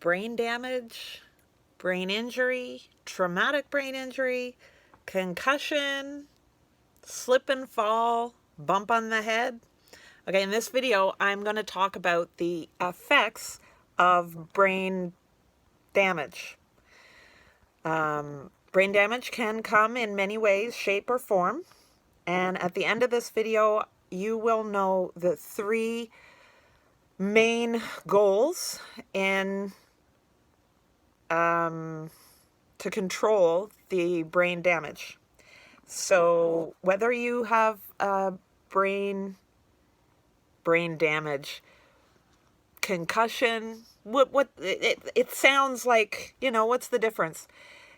brain damage, brain injury, traumatic brain injury, concussion, slip and fall, bump on the head. Okay, in this video, I'm going to talk about the effects of brain damage. Brain damage can come in many ways, shape, or form. And at the end of this video, you will know the three main goals in to control the brain damage. So whether you have brain damage, concussion, it sounds like, what's the difference?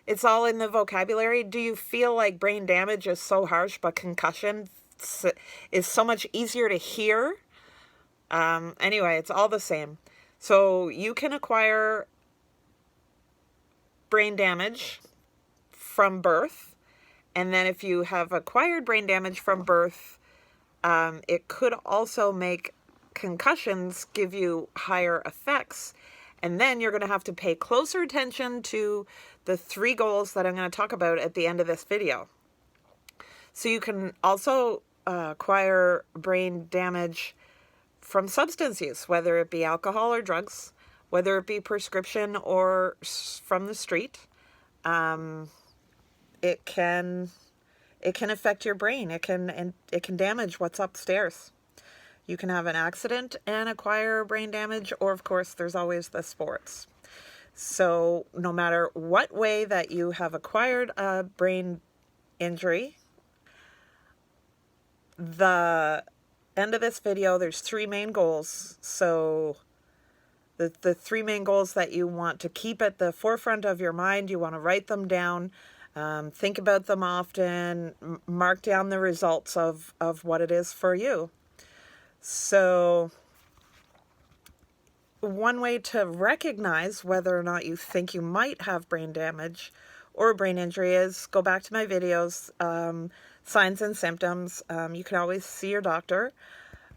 It's all in the vocabulary. Do you feel like brain damage is so harsh, but concussion is so much easier to hear? Anyway, it's all the same. So you can acquire brain damage from birth. And then if you have acquired brain damage from birth, it could also make concussions give you higher effects. And then you're going to have to pay closer attention to the three goals that I'm going to talk about at the end of this video. So you can also acquire brain damage from substance use, whether it be alcohol or drugs, whether it be prescription or from the street. It can affect your brain. It can damage what's upstairs. You can have an accident and acquire brain damage, or of course, there's always the sports. So no matter what way that you have acquired a brain injury, the end of this video, there's three main goals. So the three main goals that you want to keep at the forefront of your mind, you want to write them down, think about them often, mark down the results of what it is for you. So one way to recognize whether or not you think you might have brain damage or brain injury is go back to my videos, signs and symptoms. You can always see your doctor.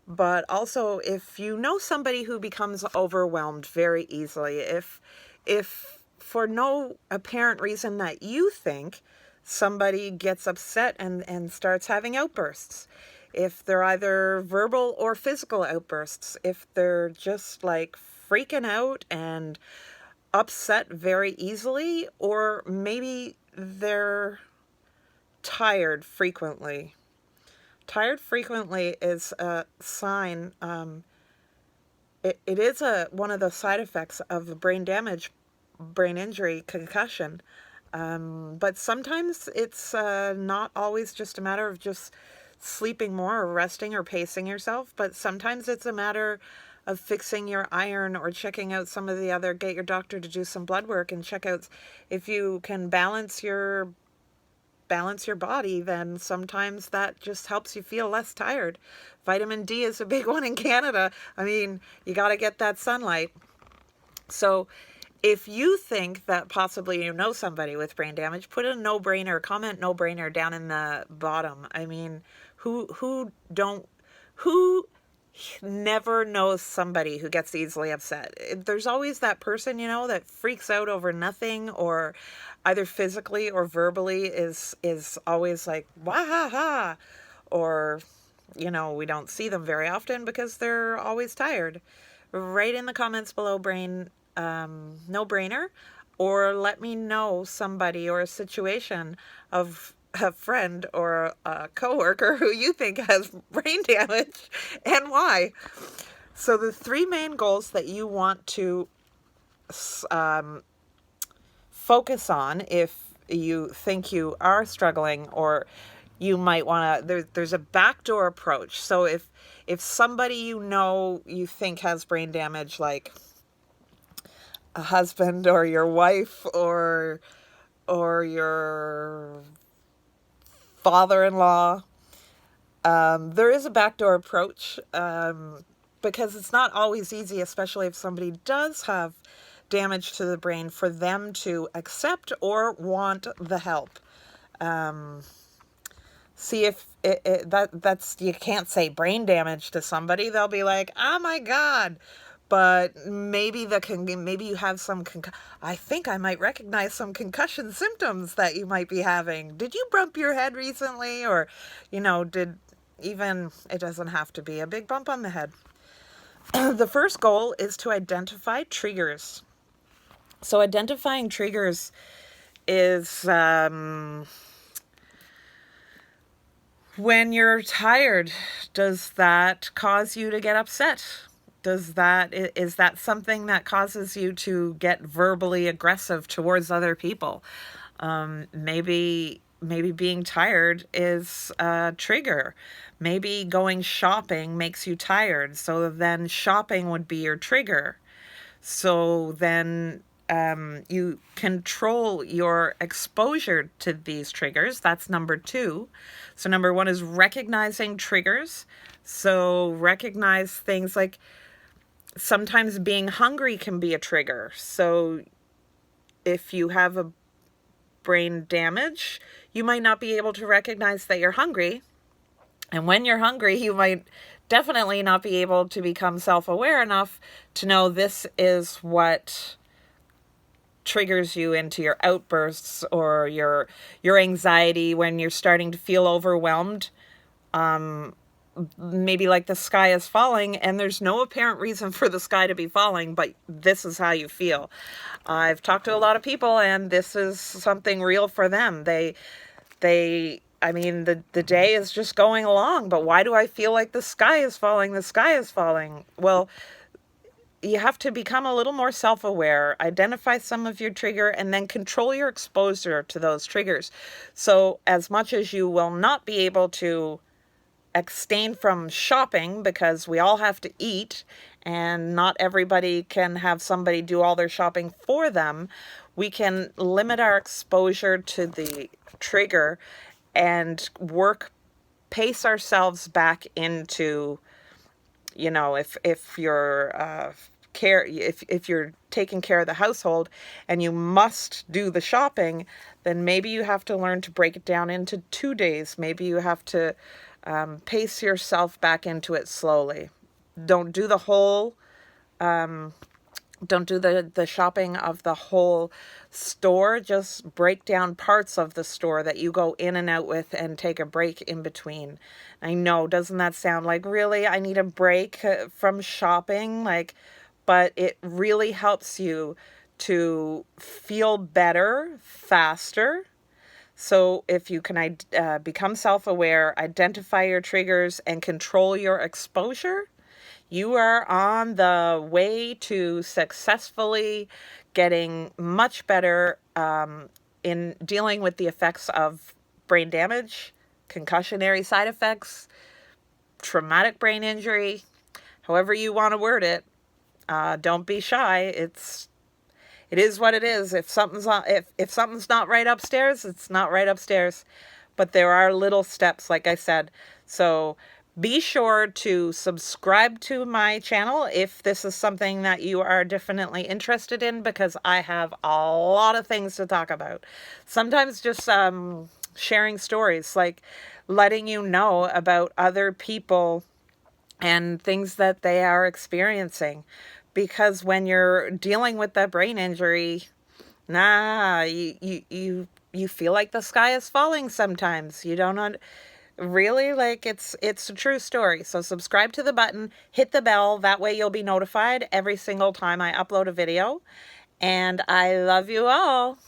But also, if you know somebody who becomes overwhelmed very easily, if for no apparent reason that you think, somebody gets upset and starts having outbursts, if they're either verbal or physical outbursts, if they're just like freaking out and upset very easily, or maybe they're tired frequently. Tired frequently is a sign. It is one of the side effects of brain damage, brain injury, concussion. But sometimes it's not always just a matter of just sleeping more or resting or pacing yourself, but sometimes it's a matter of fixing your iron or checking out some of the other, get your doctor to do some blood work and check out if you can balance your body, then sometimes that just helps you feel less tired. Vitamin D is a big one in Canada. I mean, you got to get that sunlight. So if you think that possibly you know somebody with brain damage, put a no-brainer, comment no-brainer down in the bottom. I mean, who never knows somebody who gets easily upset? There's always that person, that freaks out over nothing, or either physically or verbally is always like, wah ha ha, or, we don't see them very often because they're always tired. Write in the comments below no-brainer, or let me know somebody or a situation of a friend or a coworker who you think has brain damage and why. So the three main goals that you want to focus on if you think you are struggling, or you might want to, there's a backdoor approach. So if somebody you think has brain damage, like a husband or your wife or your father-in-law, there is a backdoor approach, because it's not always easy, especially if somebody does have damage to the brain, for them to accept or want the help. See if that's you can't say brain damage to somebody. They'll be like, oh my God. but maybe maybe you have some I think I might recognize some concussion symptoms that you might be having. Did you bump your head recently? Or, did even, it doesn't have to be a big bump on the head. The first goal is to identify triggers. So identifying triggers is when you're tired, does that cause you to get upset? Is that something that causes you to get verbally aggressive towards other people? Maybe being tired is a trigger. Maybe going shopping makes you tired, so then shopping would be your trigger. So then you control your exposure to these triggers. That's number 2. So number 1 is recognizing triggers. So recognize things like sometimes being hungry can be a trigger. So if you have a brain damage, you might not be able to recognize that you're hungry. And when you're hungry, you might definitely not be able to become self-aware enough to know this is what triggers you into your outbursts or your anxiety when you're starting to feel overwhelmed. Maybe like the sky is falling and there's no apparent reason for the sky to be falling, but this is how you feel. I've talked to a lot of people and this is something real for them. I mean, the day is just going along, but why do I feel like the sky is falling? The sky is falling. Well, you have to become a little more self-aware, identify some of your trigger, and then control your exposure to those triggers. So as much as you will not be able to abstain from shopping, because we all have to eat and not everybody can have somebody do all their shopping for them, we can limit our exposure to the trigger and pace ourselves back into, if you're if you're taking care of the household and you must do the shopping, then maybe you have to learn to break it down into 2 days. Maybe you have to pace yourself back into it slowly. Don't do the whole don't do the shopping of the whole store. Just break down parts of the store that you go in and out with and take a break in between. I know, doesn't that sound like, really, I need a break from shopping? But it really helps you to feel better faster. So if you can become self-aware, identify your triggers, and control your exposure, you are on the way to successfully getting much better in dealing with the effects of brain damage, concussionary side effects, traumatic brain injury, however you want to word it. Don't be shy. It is what it is. If something's not right upstairs, it's not right upstairs. But there are little steps, like I said. So be sure to subscribe to my channel if this is something that you are definitely interested in, because I have a lot of things to talk about. Sometimes just sharing stories, like letting you know about other people and things that they are experiencing. Because when you're dealing with that brain injury, you feel like the sky is falling sometimes. You don't know, really, like it's a true story. So subscribe to the button, hit the bell, that way you'll be notified every single time I upload a video. And I love you all.